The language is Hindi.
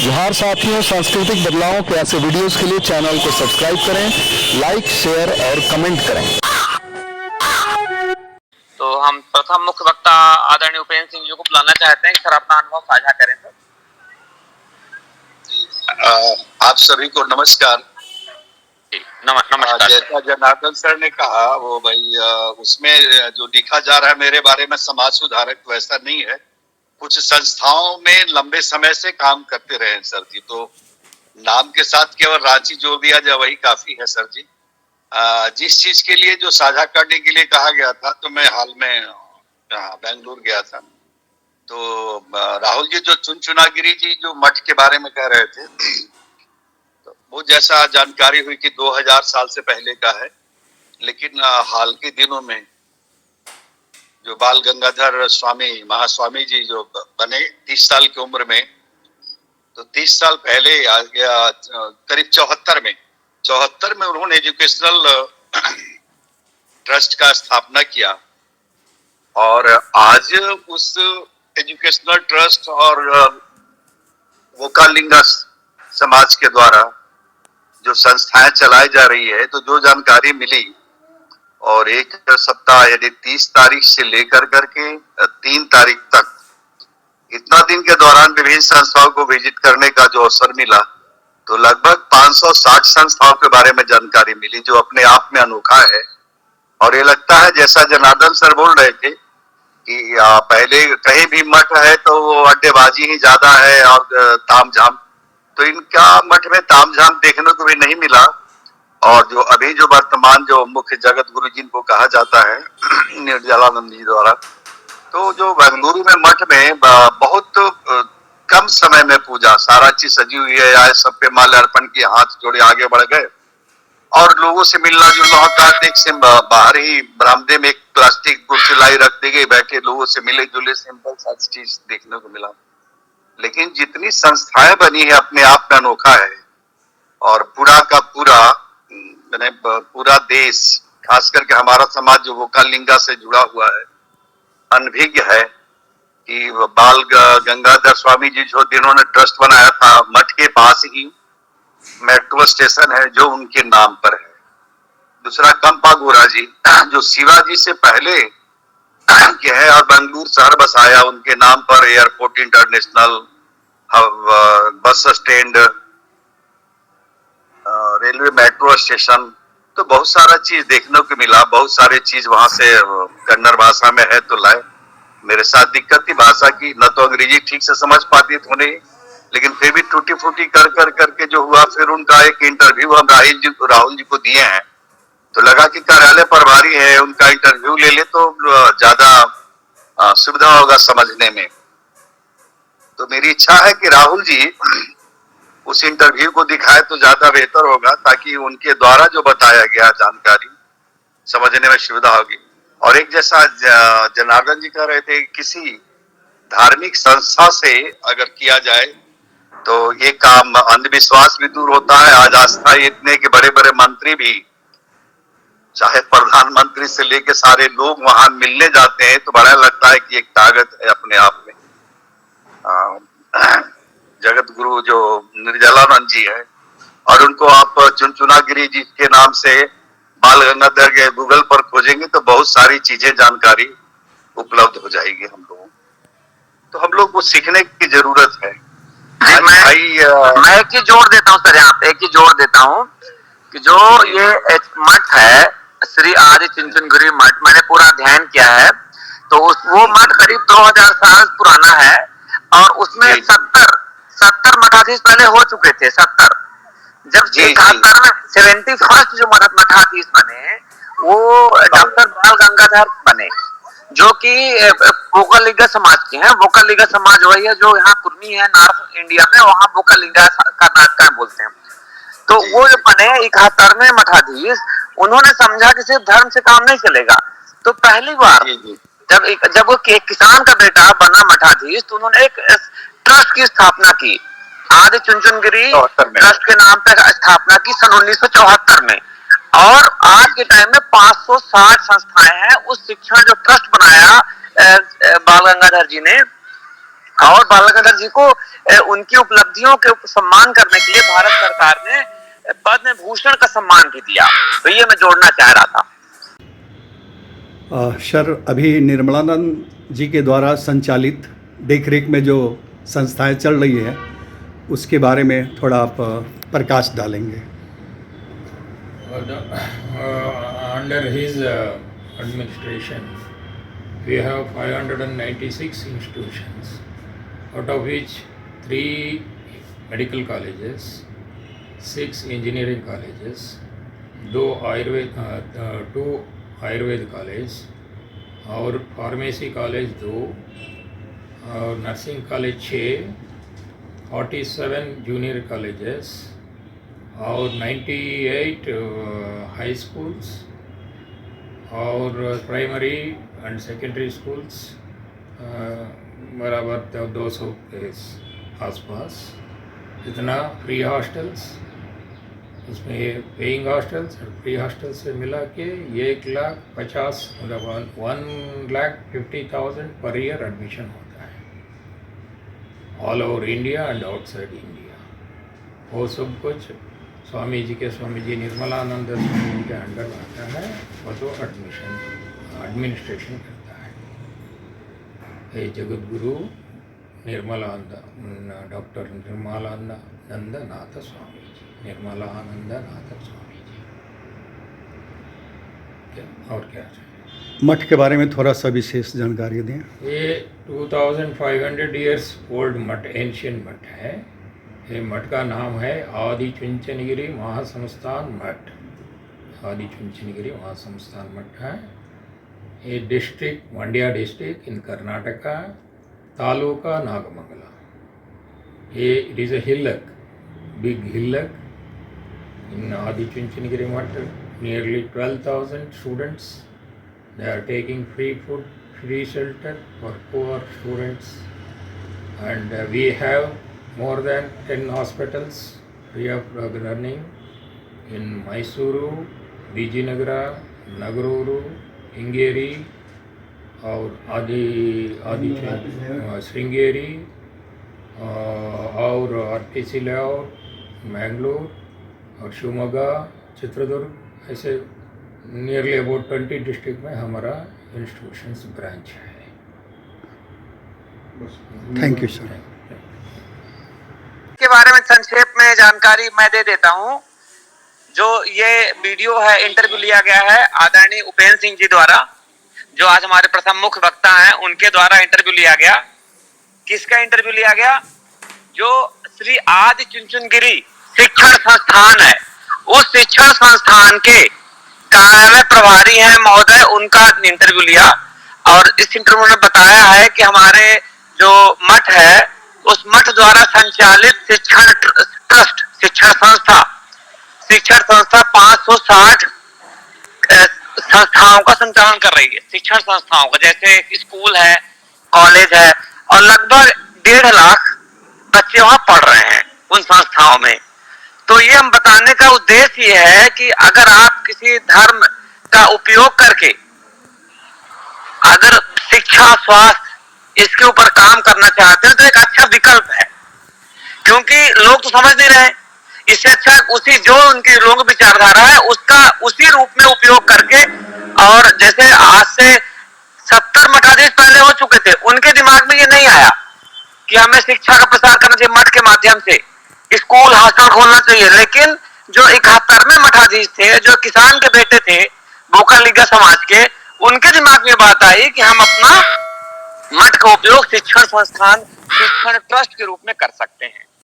जोहार साथियों, सांस्कृतिक बदलावों के ऐसे वीडियोस के लिए चैनल को सब्सक्राइब करें, लाइक, शेयर और कमेंट करें। तो हम प्रथम मुख्य वक्ता आदरणीय उपेंद्र सिंह जी को बुलाना चाहते हैं कि सर अपना अनुभव साझा करें। सर आप सभी को नमस्कार। नमस्कार। जैसा जनार्दन सर ने कहा वो भाई उसमें जो लिखा जा रहा है मेरे बारे में समाज सुधारक, वैसा नहीं है। कुछ संस्थाओं में लंबे समय से काम करते रहे सर जी, तो नाम के साथ केवल रांची जोड़ दिया जाए वही काफी है सर जी। जिस चीज के लिए जो साझा करने के लिए कहा गया था, तो मैं हाल में बेंगलुरु गया था। तो राहुल जी जो चुनचुनागिरी जी जो मठ के बारे में कह रहे थे, तो वो जैसा जानकारी हुई कि 2000 साल से पहले का है, लेकिन हाल के दिनों में जो बाल गंगाधर स्वामी महास्वामी जी जो बने 30 साल की उम्र में, तो 30 साल पहले आ गया, करीब 74 में उन्होंने एजुकेशनल ट्रस्ट का स्थापना किया। और आज उस एजुकेशनल ट्रस्ट और वोकालिंगा समाज के द्वारा जो संस्थाएं चलाई जा रही है, तो जो जानकारी मिली, और एक सप्ताह यानी 30 तारीख से लेकर करके 3 तारीख तक, इतना दिन के दौरान विभिन्न संस्थाओं को विजिट करने का जो अवसर मिला, तो लगभग 560 संस्थाओं के बारे में जानकारी मिली, जो अपने आप में अनोखा है। और ये लगता है, जैसा जनार्दन सर बोल रहे थे कि पहले कहीं भी मठ है तो वो अड्डेबाजी ही ज्यादा है और तामझाम, तो इनका मठ में तामझाम देखने को भी नहीं मिला। और जो अभी जो वर्तमान जो मुख्य जगत गुरु जिनको कहा जाता है निर्जलानंद जी द्वारा, तो जो बेंगलुरु में मठ में बहुत कम समय में पूजा, सारा चीज सजी हुई है, आए सब पे माल्य अर्पण किए, हाथ जोड़े आगे बढ़ गए और लोगों से मिलना जुलना होता है। एक से बाहर ही बरामदे में एक प्लास्टिक कुर्सी रख दी गई, बैठे लोगों से मिले जुले, सिंपल सा चीज देखने को मिला। लेकिन जितनी संस्थाएं बनी है अपने आप में अनोखा है। और पूरा का पूरा मैंने पूरा देश, खास करके हमारा समाज जो वोकालिंगा से जुड़ा हुआ है, अनभिज्ञ है कि बाल गंगाधर स्वामी जी जो जिन्होंने ट्रस्ट बनाया था, मठ के पास ही मेट्रो स्टेशन है जो उनके नाम पर है। दूसरा कंपागोरा जी जो शिवाजी से पहले के है और बेंगलुरु शहर बसाया, उनके नाम पर airport, international bus stand, railway metro station, तो बहुत सारा चीज देखने को मिला। बहुत सारे चीज वहां से कन्नड़ भाषा में है तो लाए। मेरे साथ दिक्कत थी भाषा की, न तो अंग्रेजी ठीक से समझ पाती थी उन्हें, लेकिन फिर भी टूटी फूटी कर करके जो हुआ, फिर उनका एक इंटरव्यू हम राहुल जी को दिए हैं, तो लगा कि कार्यालय प्रभारी है, उनका इंटरव्यू ले ले तो ज्यादा सुविधा होगा समझने में। तो मेरी इच्छा है कि राहुल जी उस इंटरव्यू को दिखाए तो ज्यादा बेहतर होगा, ताकि उनके द्वारा जो बताया गया जानकारी समझने में सुविधा होगी। और एक जैसा जनार्दन जी कह रहे थे, किसी धार्मिक संस्था से अगर किया जाए तो ये काम, अंधविश्वास भी दूर होता है। आज आस्था इतने के बड़े बड़े मंत्री भी, चाहे प्रधानमंत्री से लेके सारे लोग वहां मिलने जाते हैं, तो बड़ा लगता है कि एक ताकत है अपने आप में। जगत गुरु जो निर्जलानंद जी है, और उनको आप चुनचुनागिरी जी के नाम से बाल गंगाधर के गूगल पर खोजेंगे तो बहुत सारी चीजें, जानकारी उपलब्ध हो जाएगी हम लोगों को। तो हम लोग को सीखने की जरूरत है। मैं एक चीज जोड़ देता हूँ सर, यहाँ पे एक चीज जोड़ देता हूँ कि जो ये मठ है श्री आदि चुनचुनगिरी मठ, मैंने पूरा अध्ययन किया है, तो वो मठ करीब 2000 साल पुराना है। और उसमें 70 मठाधीश पहले हो चुके थे। 70 जब 71 में 71st जो मठाधीश बने, वो डॉक्टर बाल गंगाधर बने, जो कि वोकालिंगा समाज के हैं। वोकालिंगा समाज वही है जो यहाँ कुर्मी है नॉर्थ इंडिया में, वहाँ वोकालिंगा कर्नाटक में बोलते हैं। तो वो जो बने 71वें मठाधीश, उन्होंने समझा कि सिर्फ धर्म से काम नहीं चलेगा। तो पहली बार जब वो किसान का बेटा बना मठाधीश, तो उन्होंने एक ट्रस्ट की स्थापना की, आदि चुनचुनगिरी ट्रस्ट के नाम पर स्थापना की सन 1974 में। और आज के टाइम में 560 संस्थाएं हैं। उस शिक्षण जो ट्रस्ट बनाया बाल गंगाधर जी ने, और बाल गंगाधर जी को उनकी उपलब्धियों के सम्मान करने के लिए भारत सरकार ने पद्म भूषण का सम्मान भी दिया। तो ये मैं जोड़ना चाह रहा था। सर, अभी निर्मलानंद जी के द्वारा संचालित देखरेख में जो संस्थाएं चल रही है उसके बारे में थोड़ा आप प्रकाश डालेंगे। Under his administration, we have 596 institutions, out of which 3 medical colleges, 6 engineering colleges, 2 Ayurveda college, और फार्मेसी कॉलेज 2, और नर्सिंग कॉलेज 6, 47 जूनियर कॉलेजेस और 98 हाई स्कूल्स और प्राइमरी एंड सेकेंडरी स्कूल्स बराबर 200 के आसपास। इतना फ्री हॉस्टल्स, उसमें पेइंग हॉस्टल्स और फ्री हॉस्टल्स से मिला के 1,50,000 मतलब 1,50,000 पर ईयर एडमिशन होता है all over India and outside India. वो सब कुछ स्वामी जी निर्मलानंद स्वामी जी के अंडर आता है, वो तो एडमिनिस्ट्रेशन करता है। ये जगत गुरु डॉक्टर निर्मलानंद स्वामी जी, निर्मलानंद स्वामी जी। और क्या चाहिए? मठ के बारे में थोड़ा सा विशेष जानकारी दें। ये 2500 ईयर्स ओल्ड मठ, एंशियंट मठ है। ये मठ का नाम है आदि चुंचनगिरी महासंस्थान मठ। आदि चुंचनगिरी महासंस्थान मठ है। ये district Mandya district in Karnataka, taluka Nagamangala. ये it is a hillock, big hillock in Adi Chunchanagiri Math. Nearly 12,000 students. They are taking free food, free shelter for poor students, and we have more than 10 hospitals free of running in Mysuru, Vijayanagar, Nagaruru, Ingeri, और आदि श्रृंगेरी और आरटीसी लेआउट, मैंगलोर और शिवमोगा, चित्रदुर्ग, ऐसे नियरली अबाउट 20 डिस्ट्रिक्ट में हमारा इंस्टीट्यूशंस ब्रांच है। Thank you sir. के बारे में संक्षेप में जानकारी मैं दे देता हूं। जो ये वीडियो है, इंटरव्यू लिया गया है आदरणीय उपेंद्र सिंह जी द्वारा, जो आज हमारे प्रथम मुख्य वक्ता हैं, उनके द्वारा इंटरव्यू लिया गया। किसका इंटरव्यू लिया गया? जो श्री आदि चुंचनगिरी शिक्षण संस्थान है, उस शिक्षण संस्थान के कार्यालय प्रभारी हैं महोदय, उनका इंटरव्यू लिया। और इस इंटरव्यू में बताया है कि हमारे जो मठ है, उस मठ द्वारा संचालित शिक्षण ट्रस्ट, शिक्षण संस्था 560 संस्थाओं का संचालन कर रही है। शिक्षण संस्थाओं का, जैसे स्कूल है, कॉलेज है, और लगभग 1.5 लाख बच्चे वहां पढ़ रहे हैं उन संस्थाओं में। तो ये हम बताने का उद्देश्य ये है कि अगर आप किसी धर्म का उपयोग करके अगर शिक्षा, स्वास्थ्य इसके ऊपर काम करना चाहते हैं तो एक अच्छा विकल्प है, क्योंकि लोग तो समझ नहीं रहे। इससे अच्छा उसी जो उनकी लोग विचारधारा है उसका उसी रूप में उपयोग करके, और जैसे आज से 70 मठाधीश पहले हो चुके थे, उनके दिमाग में ये नहीं आया कि हमें शिक्षा का प्रसार करना चाहिए, मठ के माध्यम से स्कूल, हॉस्टल खोलना चाहिए। लेकिन जो 71वें मठाधीश थे, जो किसान के बेटे थे, बोकालिगा समाज के, उनके दिमाग में बात आई कि हम अपना मठ का उपयोग शिक्षण संस्थान, शिक्षण ट्रस्ट के रूप में कर सकते हैं।